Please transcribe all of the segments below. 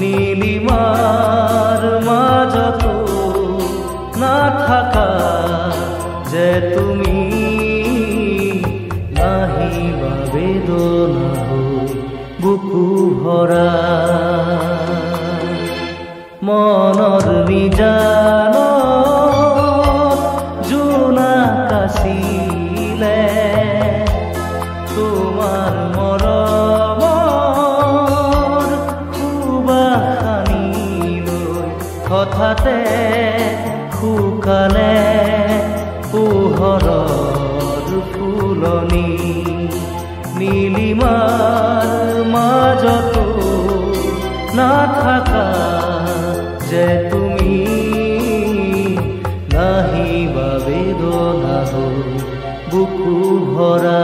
নীলিমাৰ মাজত না থাকা যে তুমি নাহিবা বেদনা বুকু ভৰা মনৰ নিজান জোনা কাছিলে তোমাৰ মৰমৰ সুবাসনি লৈ হঠাতে শুকালে পোহৰৰ ফুলনি নীলিমাৰ মাজতো নাথাকা যে তুমি নাহিবা বেদনা বুকু ভৰা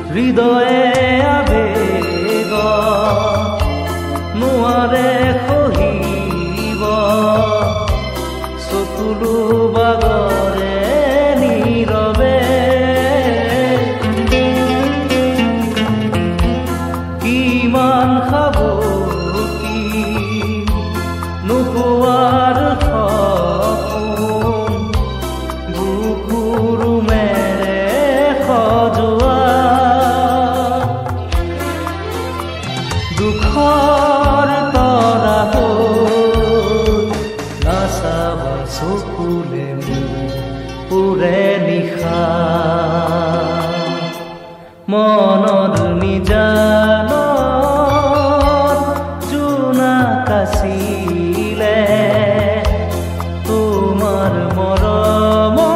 হৃদয়ে আবেগ নোৱাৰে সহিব চকুলো বাগৰে নীৰৱে কিমান সাবকি নোপোৱাৰ সপোন বুকুৰ মেৰে সজোৱা দুখৰ তৰা নাচাবা চকুলে পুৰে নিশা মনৰ নিজান জোনা কাছিলে তোমাৰ মৰমৰ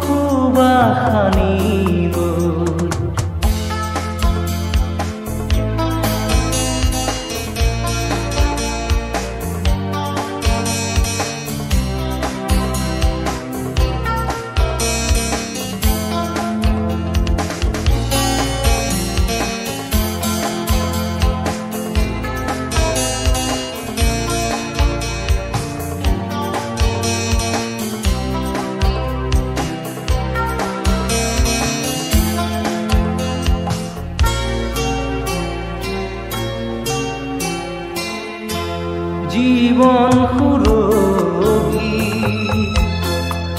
সুবাসনি জীবন সুৰভি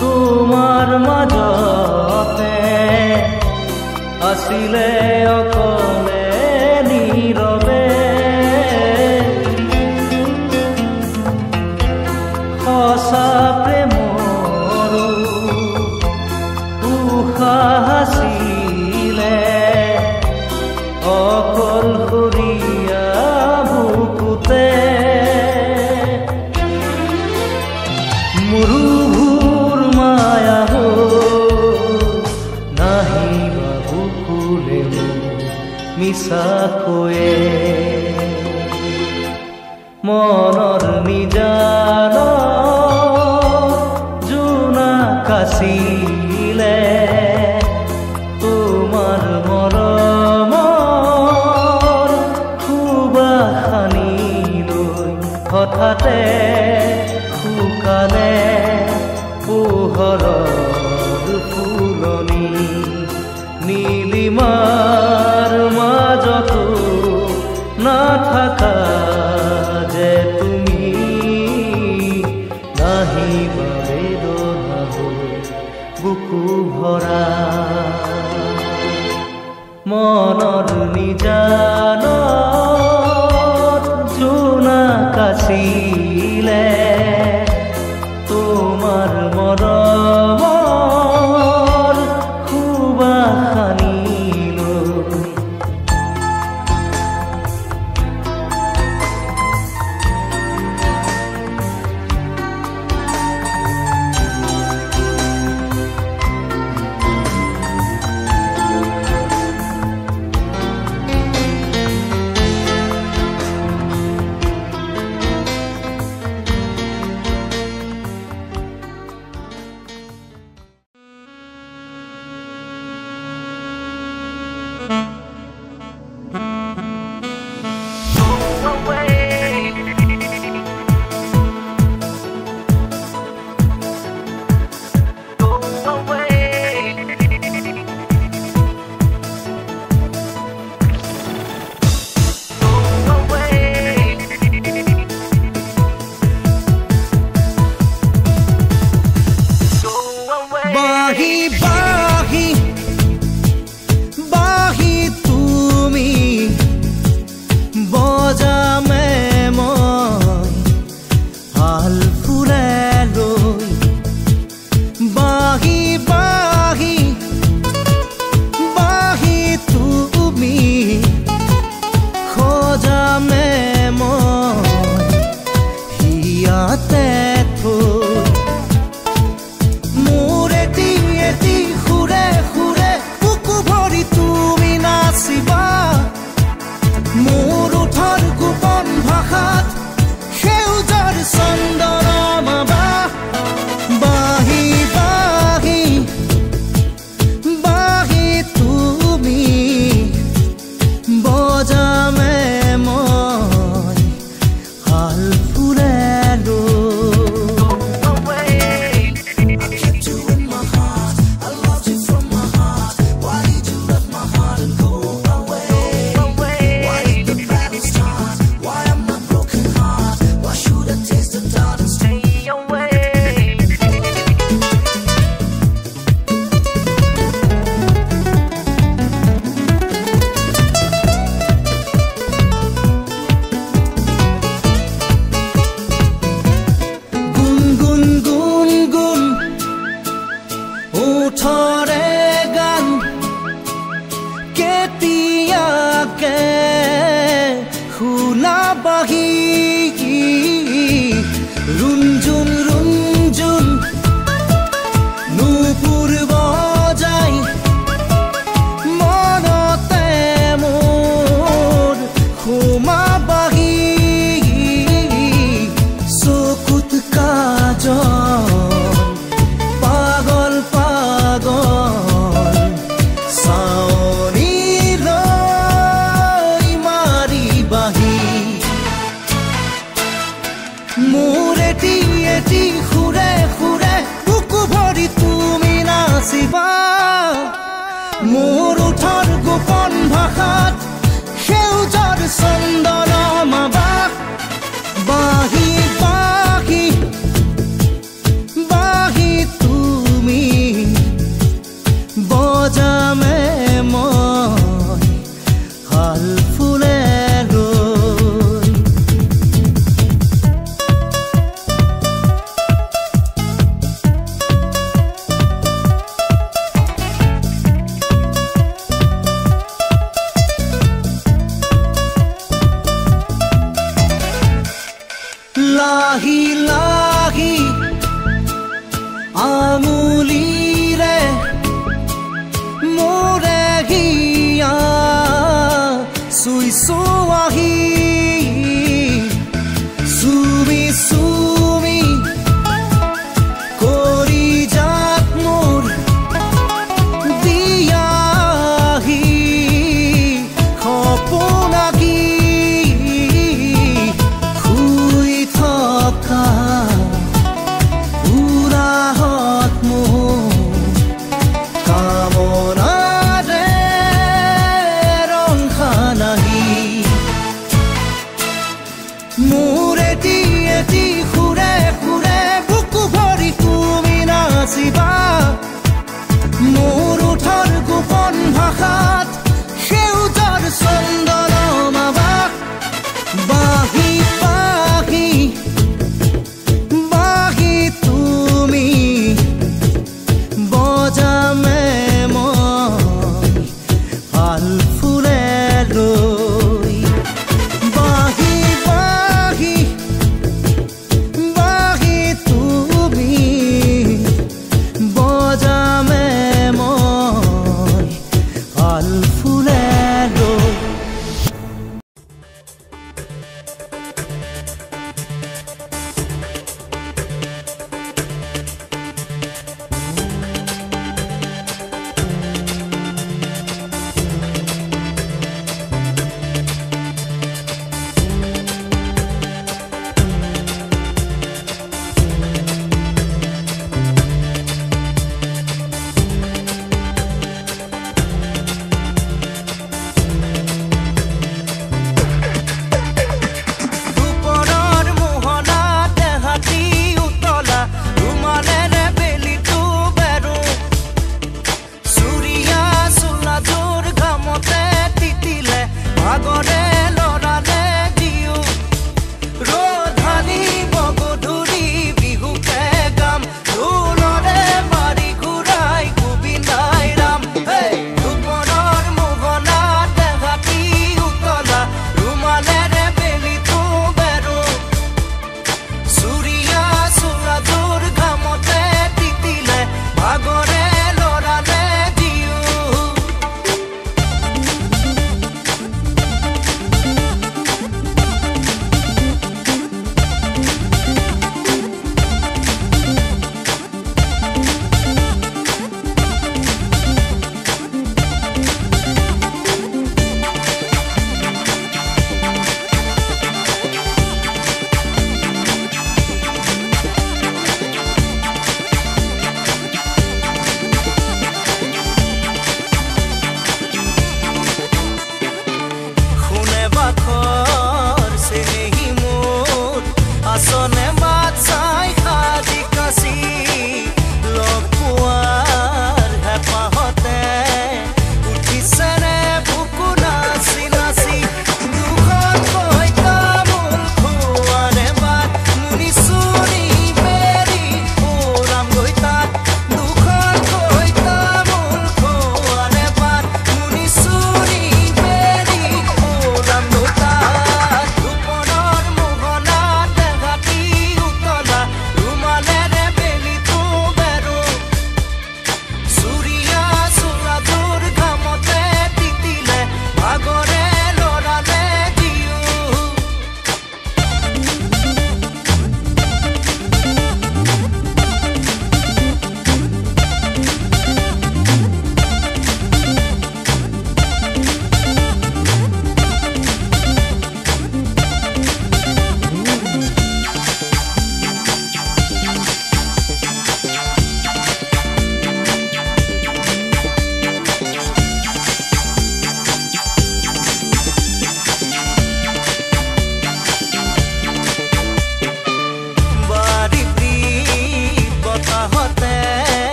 তোমাৰ মাজতে আছিলে অকলে নীৰৱে সঁচা প্ৰেমৰ উশাহ আছিলে অকলশৰীয়া বুকুতে মৰুভূৰ মায়া নাহিবা বুকুলে মিছাকৈয়ে মনৰ নিজান জোনা কাছিলে তোমাৰ মৰমৰ সুবাসনি লৈ হঠাতে শুকালে পোহৰৰ ফুলনি নীলিমাৰ মাজতো নাথাকা যে তুমি নাহিবা বেদনা বুকু ভৰা মনৰ নিজান জোনা কাছিলে তোমাৰ মৰমৰ সুবাসনি লৈ পাগল পাগল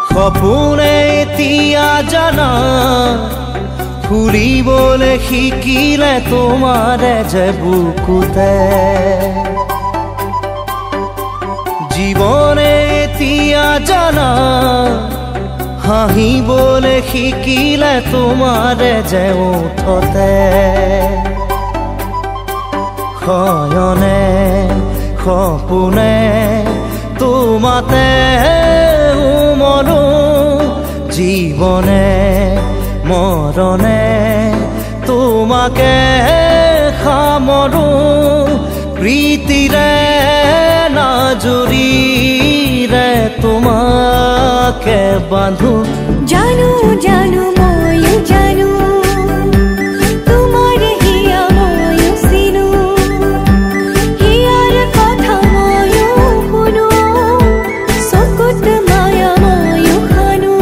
সপোনে এতিয়া জানা ফুৰিবলৈ শিকিলে তোমাৰে যে বুকুতে জীৱনে এতিয়া জানা হাঁহিবলৈ শিকিলে তোমাৰে যে ওঠতে শয়নে সপোনে তোমাতে উমলো জীৱনে মৰণে তোমাকে সামৰো প্ৰীতিৰে নাজুৰিৰে তোমাকে বান্ধো জানো জানো ময়ো জানো তোমাৰ হিয়া ময়ো চিনো হিয়াৰ কথা ময়ো শুনো চকুত মায়া ময়ো খানো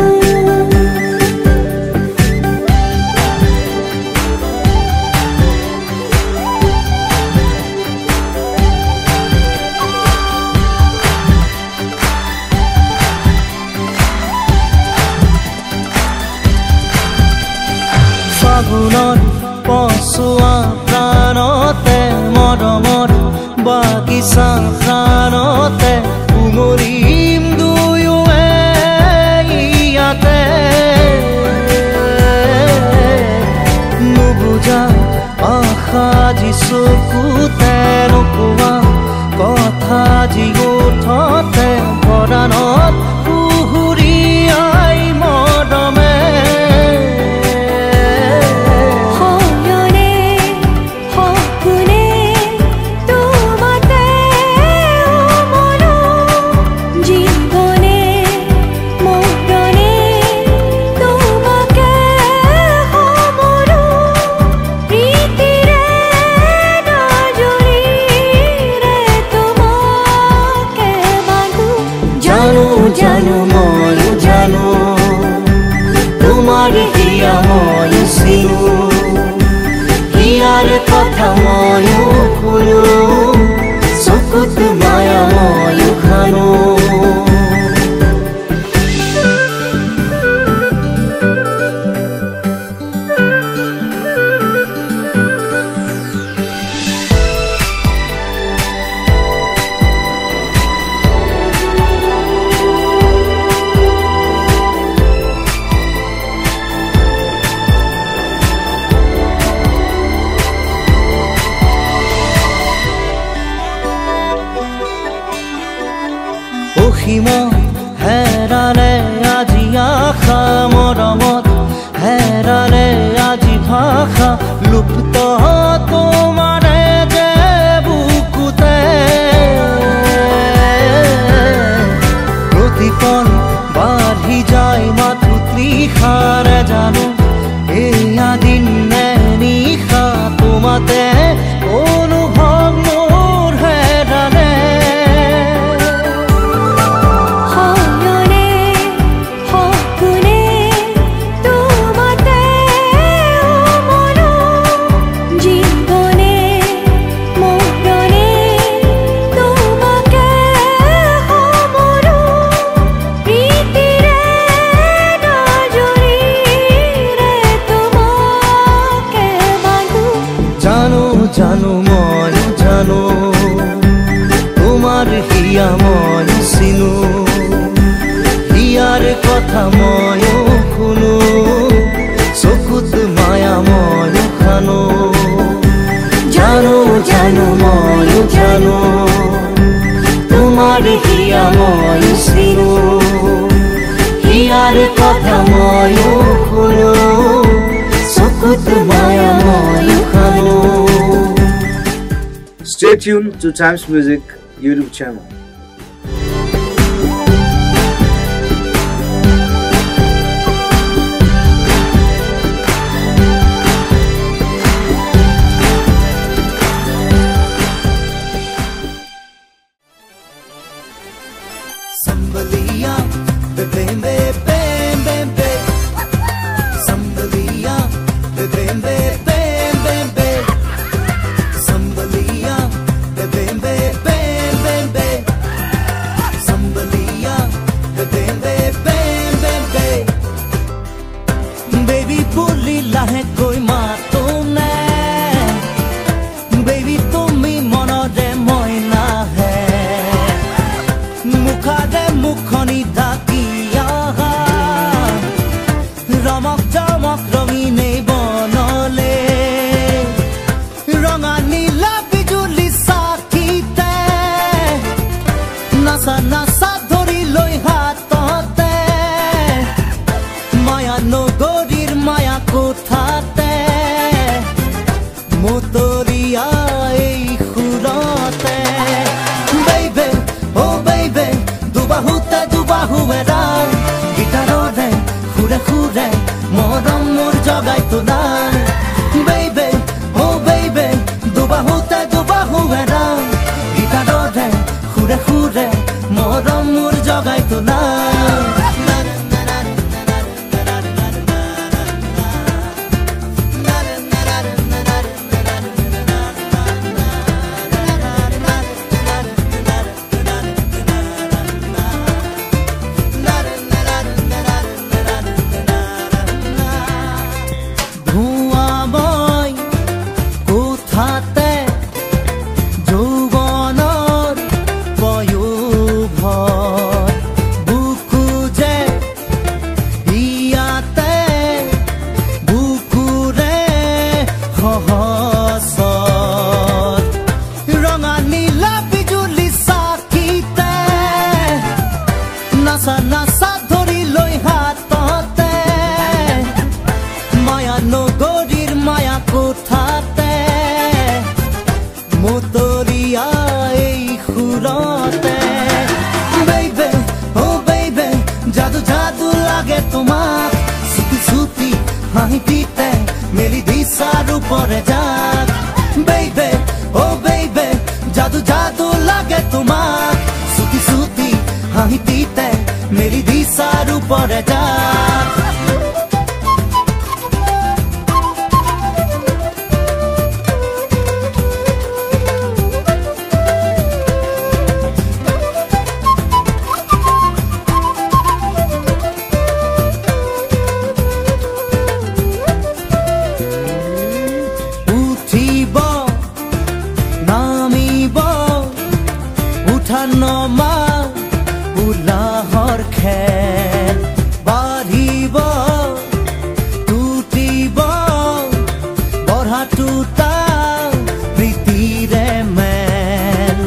ফাগুনত পচোৱা প্ৰাণতে মৰমৰ বাগিচা প্ৰাণতে উমলিম দুয়োৱে ইয়াতে নুবুজা আশা যি চকুতে নোকোৱা কথা যি ওঠতে পৰাণত পুহুৰীয়াই মৰমে জানো ময়ো জানো তোমাৰ হিয়া ময়ো চিনো হিয়াৰ কথা ময়ো শুনো চকুত মায়া ময়ো খানো অসীম হেৰালে আজি আশা মৰমত হেৰালে আজি ভাষা লুপ্ত তোমাৰে যে বুকুতে প্ৰতিপল বাঢ়ি যায় মাথো তৃষাৰে জানো জানো ময়ো জানো তোমার হিয়া ময়ো চিনো হিয়ার কথা ময়ো শুনো চকুত মায়া ময়ো খানো জানো জানো ময়ো জানো তোমার হিয়া ময়ো চিনো হিয়ার কথা ময়ো শুনো চকুত মায়া ময়ো খানো। Stay tuned to Times Music YouTube channel. Sambalia, bebe bebe bebe. Sambalia, bebe bebe bebe. Sambalia, bebe bebe bebe. Sambalia, bebe bebe bebe. Baby boli lahe koi maato na. Baby tumi monore moina hai. মুখাদে মুখনি ঢাকিয়া রমক চমক রঙিনে বনলে রঙা নীলা বিজুলি সাকিতে নাসা নাসা ধরি লৈ হাততে মায়া নগরীর মায়া কোঠাতে মতরিয়া এই সুরতে baby oh baby দুবাহুতে দুবাহুয়েরা গিটাররে খুরে খুরে মরম মোর জগাই তোলা baby oh baby দুবাহুতে দুবাহুয়েরা গিটাররে খুরে খুরে মরম মোর জগাই তোলা নাসা ধরি লৈ হাততে মায়া নগরীর মায়া কোঠাতে মতরিয়া এই সুরতে baby oh baby জাদু জাদু লাগে তোমার সুতি সুতি হাহি পিতে মেরি দিশার উপরে যাক baby oh baby জাদু জাদু লাগে তোমার সুতি সুতি হাহি পিতে मेरी दिशार ऊपर जा उठिब नामिब उठा नमा উলাহৰ খেল বাঢ়িব টুটিব বঢ়া টুটা প্ৰীতিৰে মেল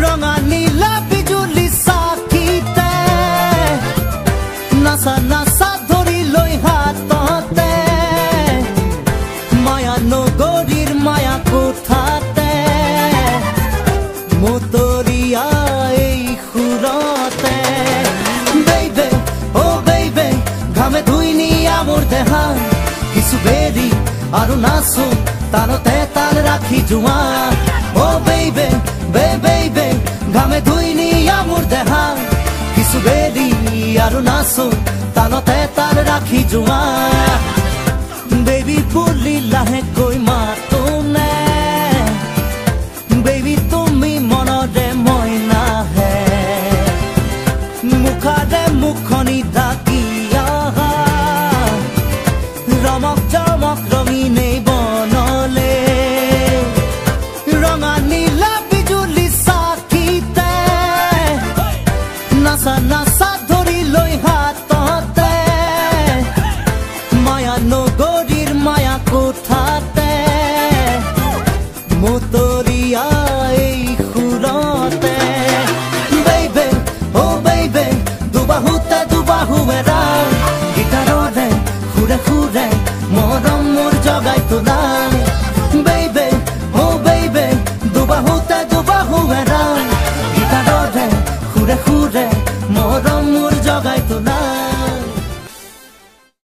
ৰঙা নীলা বিজুলি চাকিতে নাচা নাচা ধৰি লৈ হাততে মায়া নগৰীৰ মায়া কোঠাতে মতৰিয়া এই সুৰতে baby oh baby ঘামে ধুইনি আমাৰ দেহা কিছু বেৰি আৰু নাচো তালতে তাল রাখি জুয়া oh baby baby ঘামে ধুইনি আমার দেহা কিছু বেরি আৰু নাচো তালতে তাল রাখি জুয়া baby বলি লাহে কই মাতো নে baby তুমি মনরে মইনা হে মুখাদে মুখনি ঢাকিয়া রমক চমক রঙিনে বনলে লগাই তোলাই বেইবে ও বেইবে দুবাহুতে দুবাহু এৰাই গীতাৰৰে সুৰে সুৰে